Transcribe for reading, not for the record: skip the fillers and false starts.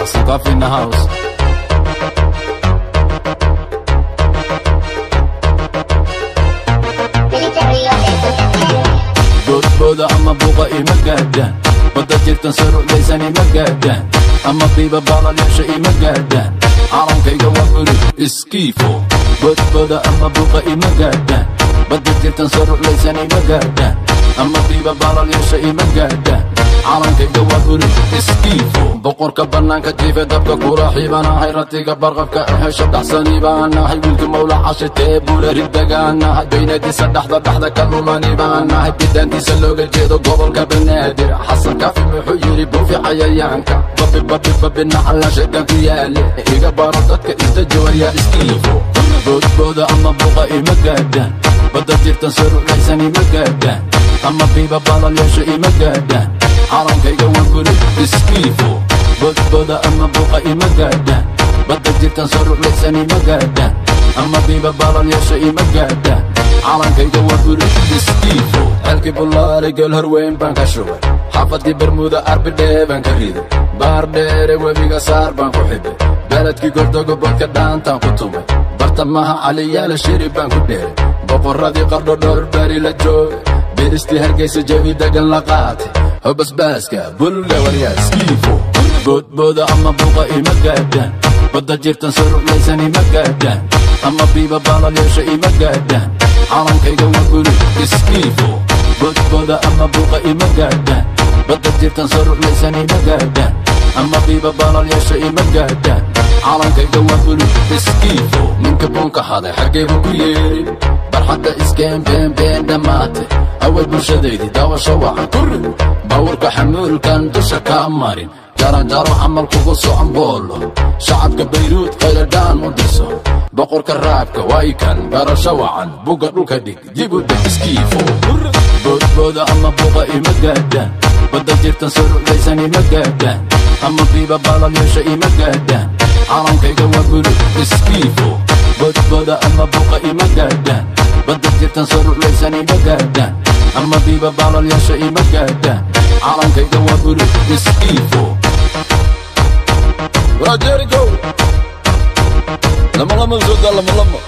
Hassan Coffee in the house. بودا أما بوغا مقادان بدا جيرتن سرو ليساني مقادان أما بيبا بالا ليشي مقادان عرم كيغا وقلو اسكيفو بودا أما بوغا مقادان بدا جيرتن سرو ليساني مقادان أما بيبا بالا ليشي مقادان عرم كيغا وقلو اسكيفو بقورك بنانك جيفة دبكا كوراحي بانا هاي رتيقا برغبك أحي شبدح سنيبانا هاي ويلك مولا عاشي تيبولا ردقانا هاي بينادي سدحدا دحدا كالولاني بانا هاي بدانتي سلوغا جيدو قبلك بنادر حسن كافي محيري بوفي عيايانكا بابي نحلا شيطان كيالي إيقا باردتك استجوار يا اسكيفو بودا أما بوغا مقادان بدا جيرتن سرو ليساني مقادان أما بيبا بالا ليشي مقادان عرم كيغا وانقلو اسكيفو بودا أما بوغا مقادان بدا جيرتن سرو ليساني مقادان أما بيبا بالا ليشي مقادان عرم كيغا وانقلو اسكيفو halkii bulaari geel horweyn baan ka shubay xaafadii bermuda arbidhee baan ka riday baar dheere webiga saar baan ku xibay beledkii gordogo bodka dhaantaan ku tumay bartamaha caliyaala shiri baan ku dheeray boqorradii qardho dhowr bari la joogay biristii hargeysa jawi degan la qaatay hobasbaaska bulle waryaa iskiifo boodbooda ama buuqa ima gaadhaan badda jirtan soo rulaysan ima gaadhaan ama biiba baalal yeesha ima gaadhaan calankayga waa guli iskiifo boodbooda ama buuqa ima gaadhaan badda jirtan soo rulaysan ima gaadhaan ama biiba baalal yeesha ima gaadhaan calankayga waa guli iskiifo ninka buunka haday xaggaybu ku yeerin barxadda iskeen been dhammaatay awal bulshadeydii daawasho wacan ku rid bawrka xamuulkan dusha ka marin jaranjaro camal kugu socon boolo shacabka bayruud khayladhaan u dhiso boqorka raabka waykan garasho wacan buga dhulka dhig dib u deg iskiifo boodbooda ama buuqa ima gaadhaan badda jirtan soo rulaysan ima gaadhaan ama biiba baalal yeesha ima gaadhaan calankayga waa guli iskiifo boodbooda ama buuqa ima gaadhaan badda jirtan soo rulaysan ima gaadhaan ama biiba baalal yeesha ima gaadhaan calankayga waa guli iskiifo Jericho lama-lama sudah lama-lama